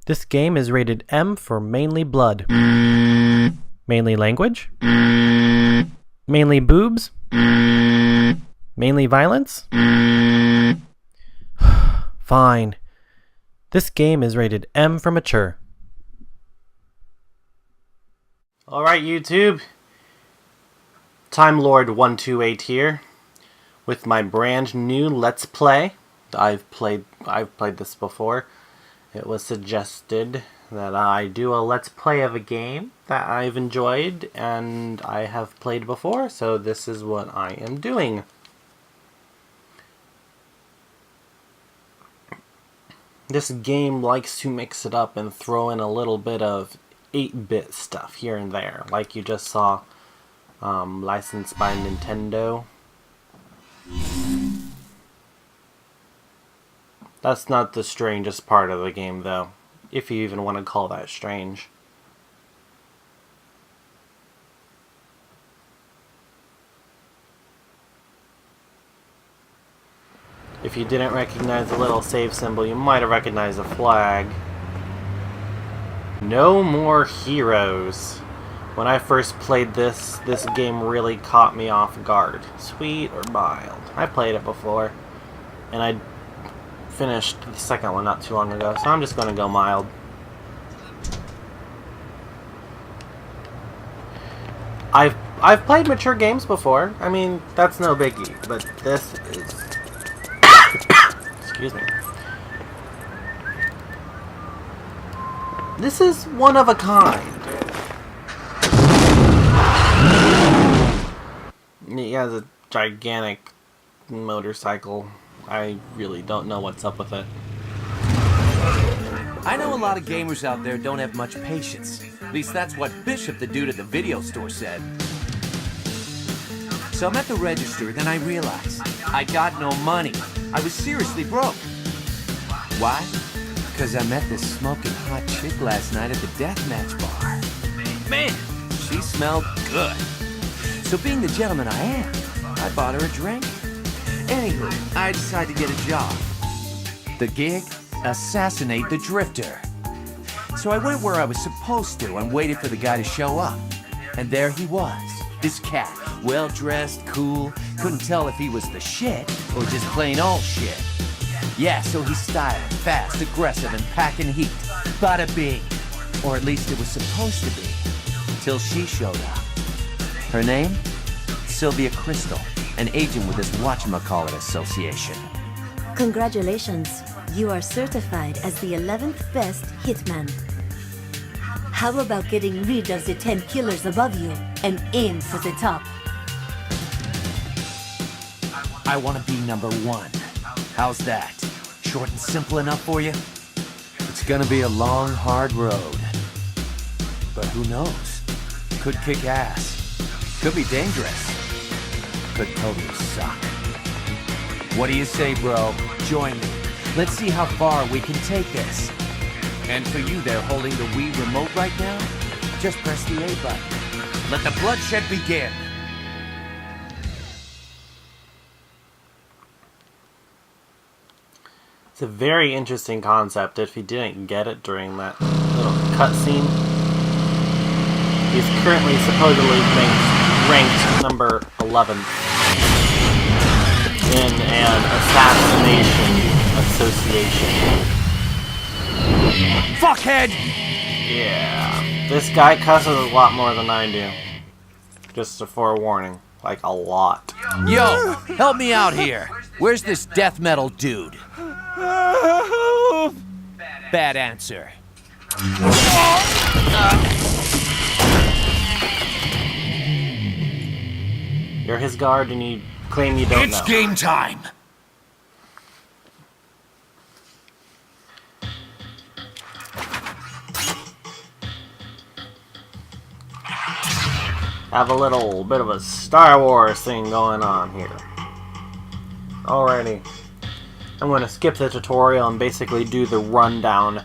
This game is rated M for mainly blood. Mainly language? Mainly boobs? Mainly violence? Fine. This game is rated M for mature. Alright, YouTube. Time Lord 128 here with my brand new Let's Play. I've played this before. It was suggested that I do a Let's Play of a game that I've enjoyed and I have played before, so this is what I am doing. This game likes to mix it up and throw in a little bit of 8-bit stuff here and there, like you just saw, licensed by Nintendo. That's not the strangest part of the game, though, if you even want to call that strange. If you didn't recognize the little save symbol, you might have recognized the flag. No More Heroes. When I first played this game really caught me off guard. Sweet or mild? I played it before, and I finished the second one not too long ago, so I'm just going to go mild. I've played mature games before. I mean, that's no biggie, but this is... Excuse me. This is one of a kind. He has a gigantic motorcycle. I really don't know what's up with it. I know a lot of gamers out there don't have much patience. At least that's what Bishop, the dude at the video store, said. So I'm at the register, then I realized I got no money. I was seriously broke. Why? Because I met this smoking hot chick last night at the deathmatch bar. Man, she smelled good. So being the gentleman I am, I bought her a drink. Anywho, I decided to get a job. The gig? Assassinate the Drifter. So I went where I was supposed to and waited for the guy to show up. And there he was. This cat, well-dressed, cool, couldn't tell if he was the shit or just plain old shit. Yeah, so he's styling, fast, aggressive, and packing heat. Bada bing. Or at least it was supposed to be. Till she showed up. Her name? Sylvia Crystal, an agent with this whatchamacallit association. Congratulations. You are certified as the 11th best hitman. How about getting rid of the 10 killers above you and aim for the top? I want to be #1. How's that? Short and simple enough for you? It's gonna be a long, hard road. But who knows? Could kick ass. Could be dangerous. Could totally suck. What do you say, bro? Join me. Let's see how far we can take this. And for you there holding the Wii remote right now, just press the A button. Let the bloodshed begin. It's a very interesting concept if you didn't get it during that little cutscene. He's currently supposedly ranked number 11 in an assassination association. Fuckhead! Yeah, this guy cusses a lot more than I do. Just a forewarning, like a lot. Yo, help me out here. Where's this death metal dude? Bad answer. You're his guard and you claim you don't know. It's game time! Have a little bit of a Star Wars thing going on here. Alrighty. I'm going to skip the tutorial and basically do the rundown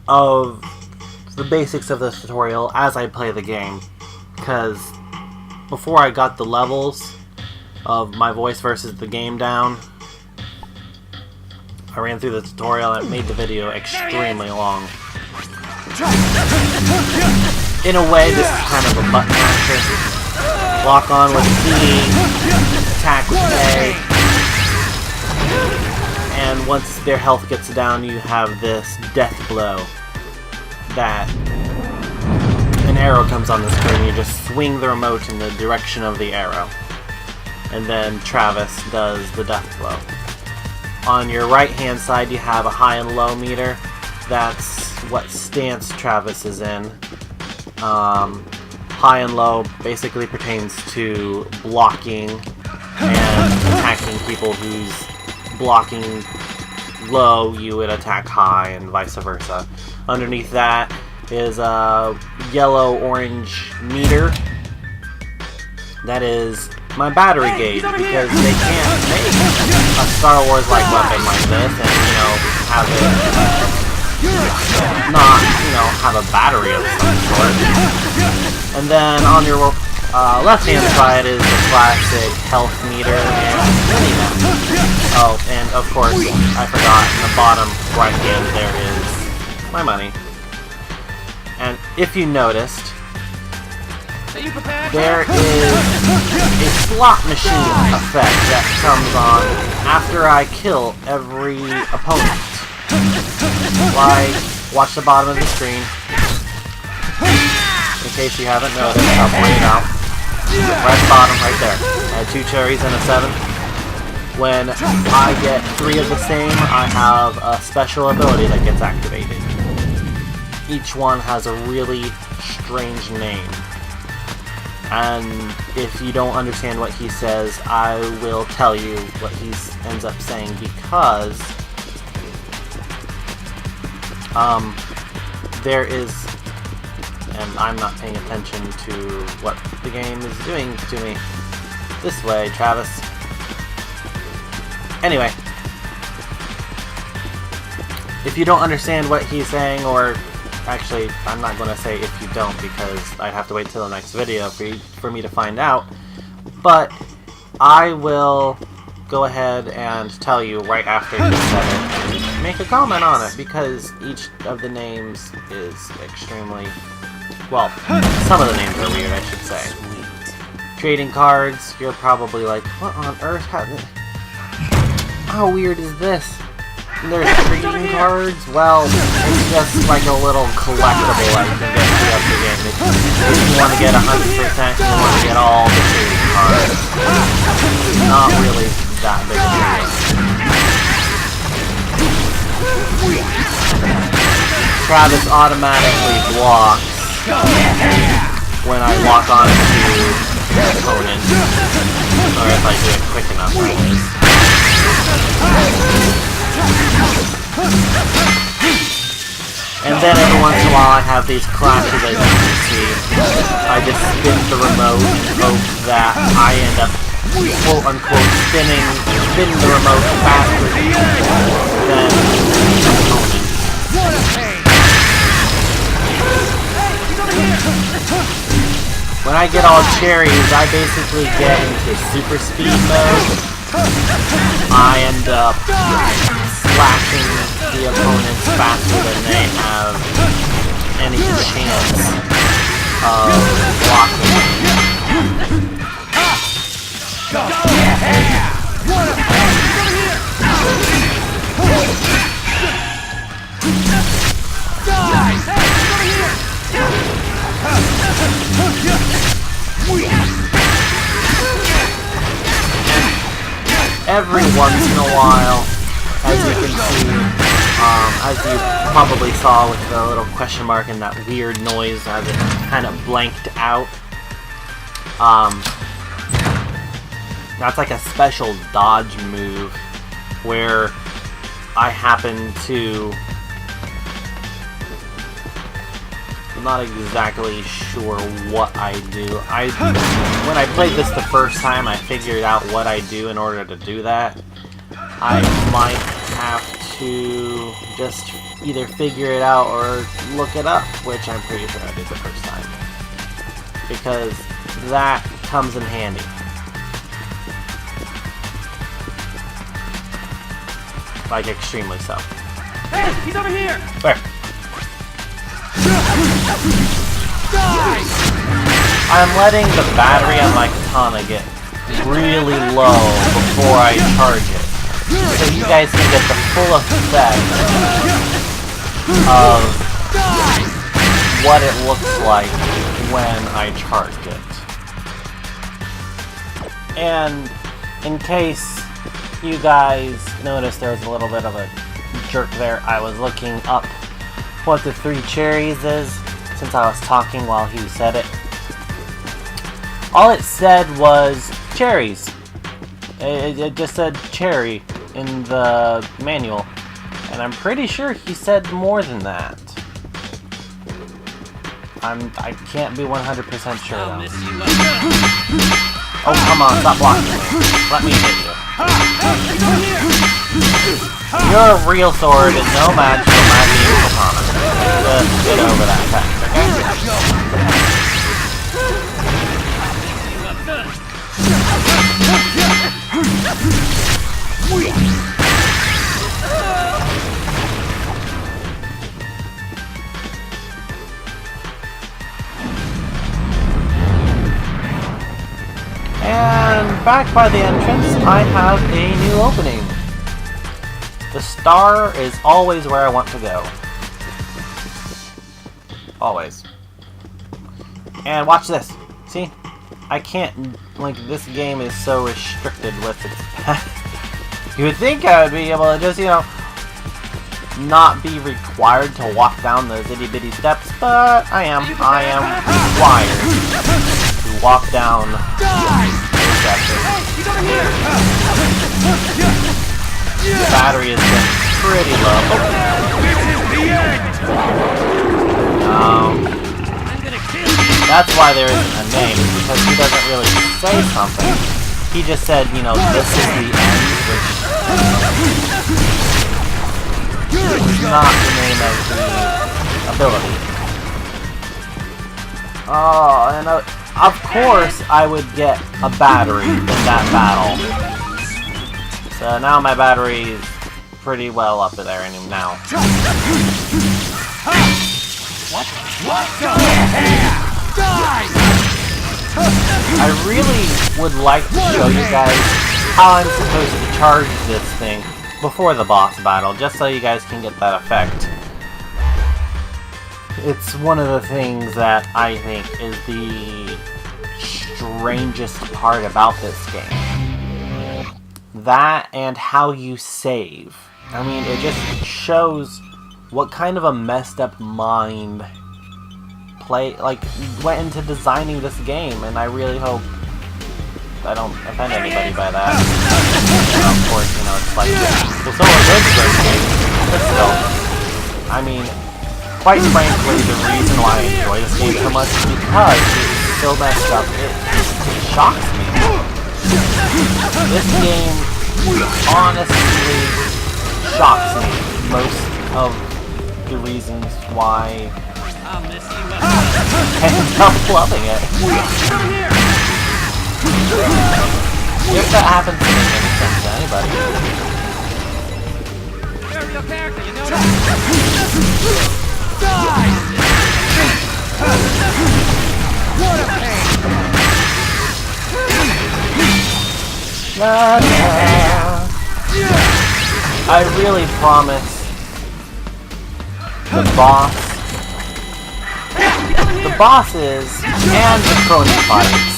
of the basics of this tutorial as I play the game. Because before I got the levels of my voice versus the game down, I ran through the tutorial and it made the video extremely long. In a way, this is kind of a button masher. Lock on with C, attack with A, and once their health gets down, you have this death blow that an arrow comes on the screen. You just swing the remote in the direction of the arrow, and then Travis does the death blow. On your right hand side you have a high and low meter. That's what stance Travis is in. High and low basically pertains to blocking and attacking people. Who's blocking low, you would attack high, and vice versa. Underneath that is a yellow-orange meter. That is my battery gauge, because they can't make a Star Wars-like weapon like this and, you know, have it not, you know, have a battery of some sort. And then on your left-hand side is the classic health meter and minimap. Oh, and of course, I forgot, in the bottom right-hand there is my money. And if you noticed, there is a slot machine effect that comes on after I kill every opponent. Like, watch the bottom of the screen. In case you haven't noticed, I'll point it out. Right at the bottom, right there. I had 2 cherries and a 7. When I get 3 of the same, I have a special ability that gets activated. Each one has a really strange name. And if you don't understand what he says, I will tell you what he ends up saying, because there is, and I'm not paying attention to what the game is doing to me. This way, Travis. Anyway, if you don't understand what he's saying, or actually, I'm not going to say if you don't, because I'd have to wait till the next video for me to find out. But I will go ahead and tell you right after he said it, and make a comment on it, because each of the names is extremely, well, some of the names are weird, I should say. Trading cards, you're probably like, what on earth? How weird is this? There's trading cards? Well, it's just like a little collectible that you can get throughout the game. If you want to get 100%, you want to get all the trading cards. Not really that big of a deal. Travis automatically blocks when I lock on to the opponent. Or if I do it quick enough, that is. And then every once in a while I have these clashes, as you can see. I just spin the remote and hope that I end up, quote unquote, spinning the remote faster than the opponent. When I get all cherries, I basically get into super speed mode. I end up slashing the opponents faster than they have any chance of blocking. Every once in a while, as you can see, as you probably saw with the little question mark and that weird noise as it kind of blanked out, that's like a special dodge move where I happen to, I'm not exactly sure what I do. When I played this the first time, I figured out what I do in order to do that. I might have to just either figure it out or look it up, which I'm pretty sure I did the first time, because that comes in handy. Like, extremely so. Hey, he's over here! Where? Die! I'm letting the battery on my katana get really low before I charge it. So you guys can get the full effect of what it looks like when I charge it. And in case you guys noticed there was a little bit of a jerk there, I was looking up what the 3 cherries is since I was talking while he said it. All it said was cherries. It just said cherry in the manual. And I'm pretty sure he said more than that. I can't be 100% sure though. Oh, come on, stop blocking me. Let me hit you. Your real sword is no match for my evil katana. Just get over that fact, okay? And back by the entrance, I have a new opening. The star is always where I want to go. Always. And watch this. See? I can't, like, this game is so restricted with its path. You would think I would be able to just, you know, not be required to walk down those itty bitty steps, but I am required to walk down those steps. The battery has been pretty low. That's why there isn't a name, because he doesn't really say something. He just said, you know, this is the end, which is not the name of the ability. Oh, and of course I would get a battery in that battle. So now my battery is pretty well up there now. What the hell? I really would like to show you guys how I'm supposed to charge this thing before the boss battle, just so you guys can get that effect. It's one of the things that I think is the strangest part about this game. That and how you save. I mean, it just shows what kind of a messed up mind went into designing this game, and I really hope I don't offend anybody by that. And of course, you know, it's like, well, someone lives this game, but still, I mean, quite frankly, the reason why I enjoy this game so much is because it's so messed up, it shocks me. This game honestly shocks me. Most of the reasons why I end up loving it. If that happens to make any sense to anybody. You're a real character, you know that? What a pain! I really promise the bosses and the crony fights.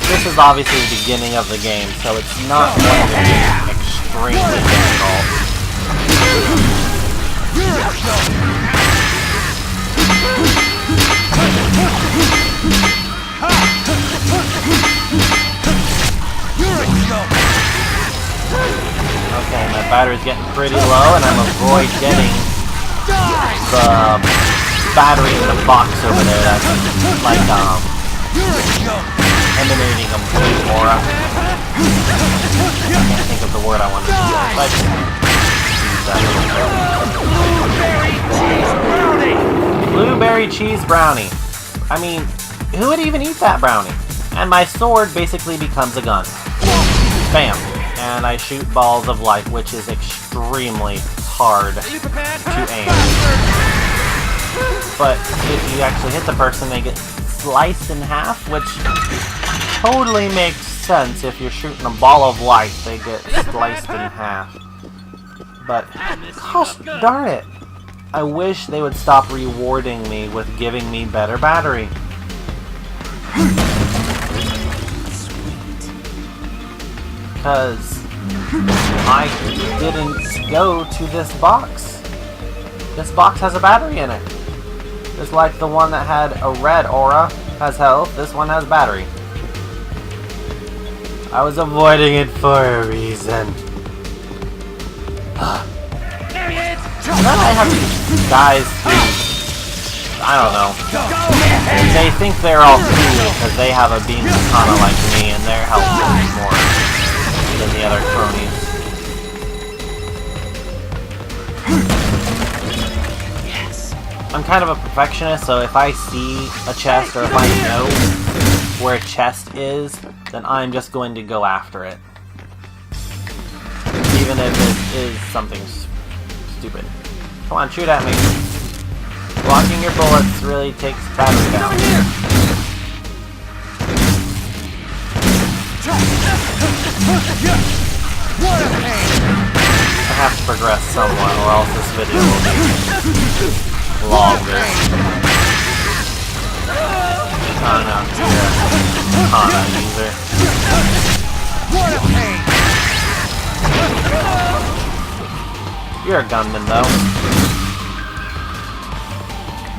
This is obviously the beginning of the game, so it's not going to be extremely difficult. Okay, my battery's getting pretty low, and I'm avoid getting the battery in the box over there that's like emanating a blue aura. I can't think of the word I want to use, but blueberry cheese brownie. I mean, who would even eat that brownie? And my sword basically becomes a gun. Bam. and I shoot balls of light, which is extremely hard to aim. But if you actually hit the person, they get sliced in half, which totally makes sense. If you're shooting a ball of light, they get sliced in half. But, gosh darn it, I wish they would stop rewarding me with giving me better battery. Because I didn't go to this box. This box has a battery in it. Just like the one that had a red aura has health, this one has battery. I was avoiding it for a reason. There he is! Then I have these guys who, I don't know, they think they're all cool because they have a beam katana like me and their health is more than the other cronies. Yes. I'm kind of a perfectionist, so if I see a chest or if I know where a chest is, then I'm just going to go after it. Even if it is something stupid. Come on, shoot at me. Blocking your bullets really takes battery down. I have to progress somewhat, or else this video will be longer. Oh no, you're a katana user. What a pain! You're a gunman, though.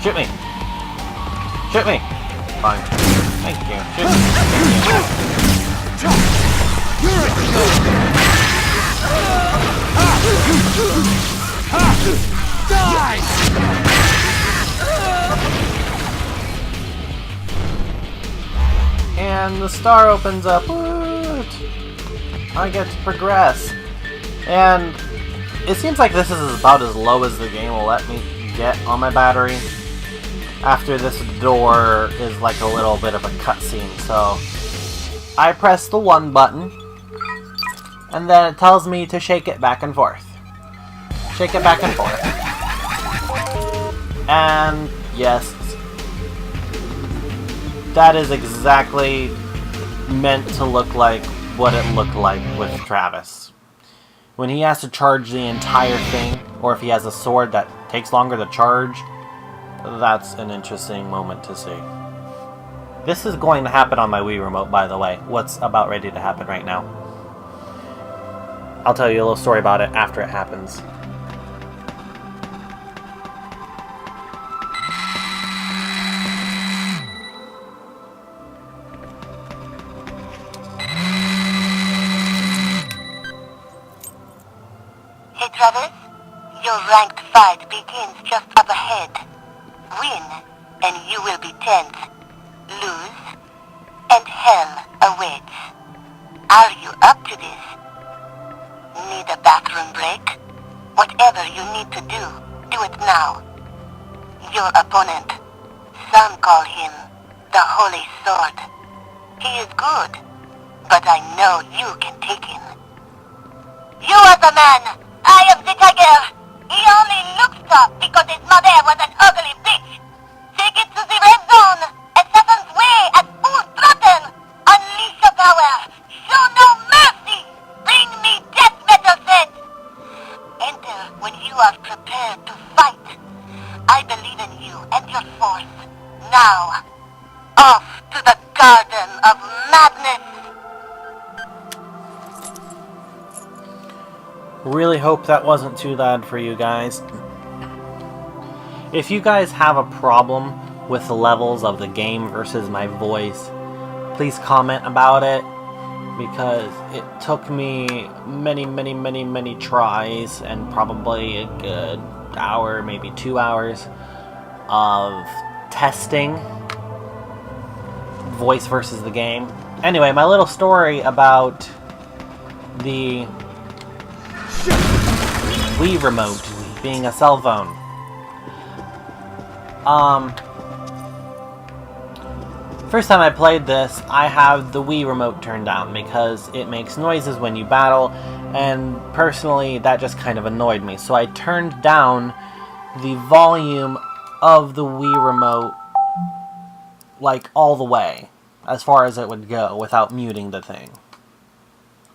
Shoot me! Shoot me! Fine. Thank you. Shoot me. Thank you. Die! And the star opens up. What? I get to progress. And it seems like this is about as low as the game will let me get on my battery. After this door is like a little bit of a cutscene, so I press the 1 button, and then it tells me to shake it back and forth. Shake it back and forth. And yes, that is exactly meant to look like what it looked like with Travis. When he has to charge the entire thing, or if he has a sword that takes longer to charge, that's an interesting moment to see. This is going to happen on my Wii Remote, by the way. What's about ready to happen right now. I'll tell you a little story about it after it happens. Hey Travis, your ranked fight begins just up ahead. Win, and you will be 10th. Lose, and hell awaits. Are you up to this? Need a bathroom break? Whatever you need to do it now. Your opponent, some call him the Holy Sword. He is good, but I know you can take him. You are the man! I am the tiger! He only looks tough because his mother was an ugly bitch! Take it to the red zone! Assassin's way at full throttle! Unleash your power! Show no mercy! Bring me death metal sets! Enter when you are prepared to fight. I believe in you and your force. Now, off to the Garden of Madness! Really hope that wasn't too loud for you guys. If you guys have a problem with the levels of the game versus my voice, please comment about it, because it took me many tries and probably a good hour, maybe 2 hours of testing voice versus the game. Anyway, my little story about the Wii Remote being a cell phone. First time I played this, I have the Wii remote turned down because it makes noises when you battle, and personally that just kind of annoyed me. So I turned down the volume of the Wii remote like all the way, as far as it would go without muting the thing.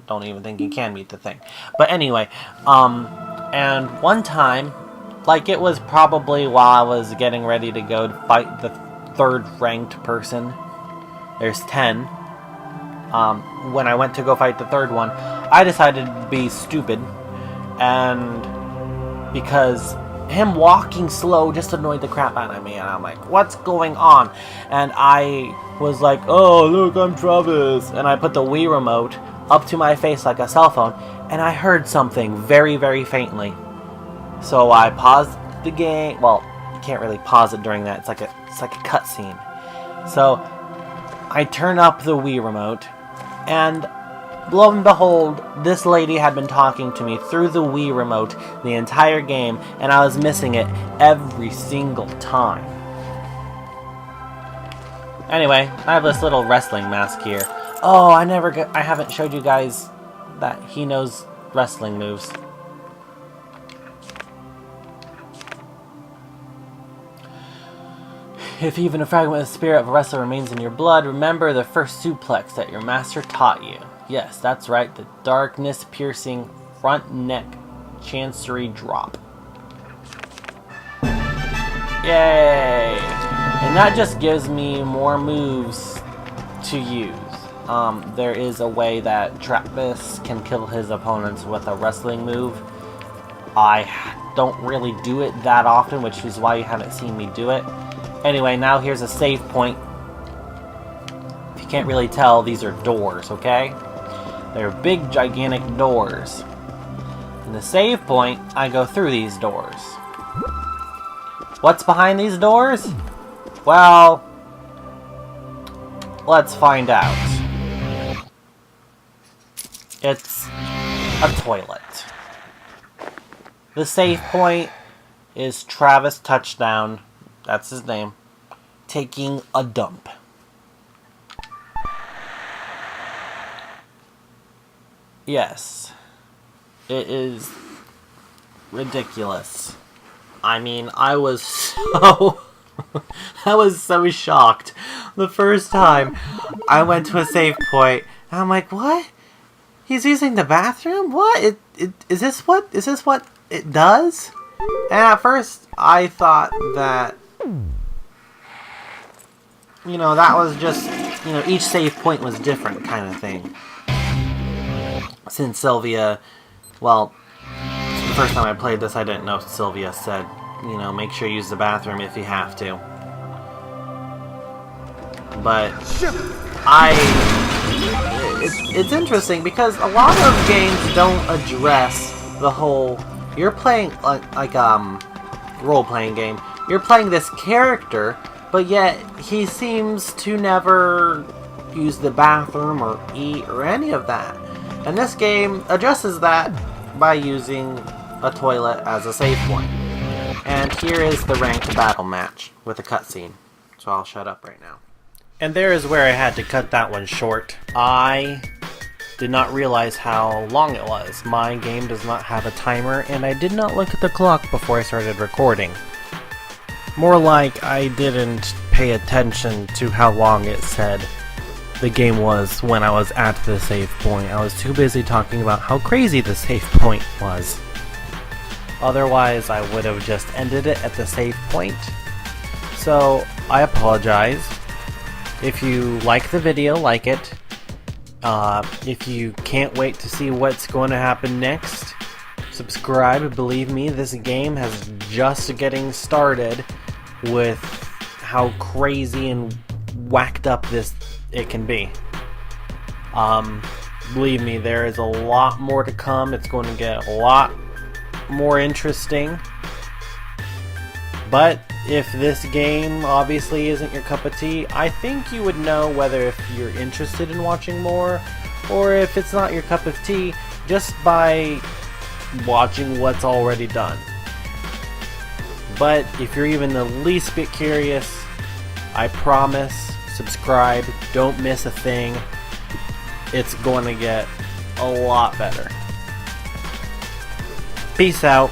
Don't even think you can mute the thing. But anyway, and one time, like it was probably while I was getting ready to go to fight the third ranked person. There's 10. When I went to go fight the third one, I decided to be stupid, and because him walking slow just annoyed the crap out of me, and I'm like, what's going on? And I was like, oh look, I'm Travis, and I put the Wii remote up to my face like a cell phone, and I heard something very, very faintly. So I paused the game. Well, you can't really pause it during that. It's like a cutscene. So I turn up the Wii remote, and lo and behold, this lady had been talking to me through the Wii remote the entire game, and I was missing it every single time. Anyway, I have this little wrestling mask here. Oh, I haven't showed you guys that he knows wrestling moves. If even a fragment of the spirit of a wrestler remains in your blood, remember the first suplex that your master taught you. Yes, that's right, the darkness-piercing front neck chancery drop. Yay! And that just gives me more moves to use. There is a way that Travis can kill his opponents with a wrestling move. I don't really do it that often, which is why you haven't seen me do it. Anyway, now here's a save point. If you can't really tell, these are doors, okay? They're big, gigantic doors. In the save point, I go through these doors. What's behind these doors? Well, let's find out. It's a toilet. The save point is Travis Touchdown, that's his name, taking a dump. Yes, it is ridiculous. I mean, I was so shocked the first time I went to a save point. And I'm like, what? He's using the bathroom? What? Is this what it does? And at first, I thought that, that was just, each save point was different kind of thing. Since Sylvia, well, the first time I played this, I didn't know Sylvia said, make sure you use the bathroom if you have to. But it's interesting because a lot of games don't address the whole, you're playing like role-playing game. You're playing this character, but yet he seems to never use the bathroom or eat or any of that. And this game addresses that by using a toilet as a save point. And here is the ranked battle match with a cutscene. So I'll shut up right now. And there is where I had to cut that one short. I did not realize how long it was. My game does not have a timer, and I did not look at the clock before I started recording. More like I didn't pay attention to how long it said the game was when I was at the save point. I was too busy talking about how crazy the save point was. Otherwise, I would have just ended it at the save point. So, I apologize. If you like the video, like it. If you can't wait to see what's going to happen next, subscribe. Believe me, this game has just getting started with how crazy and whacked up it can be. Believe me, there is a lot more to come. It's going to get a lot more interesting. But if this game obviously isn't your cup of tea, I think you would know whether if you're interested in watching more or if it's not your cup of tea just by watching what's already done. But if you're even the least bit curious, I promise, subscribe, don't miss a thing. It's going to get a lot better. Peace out.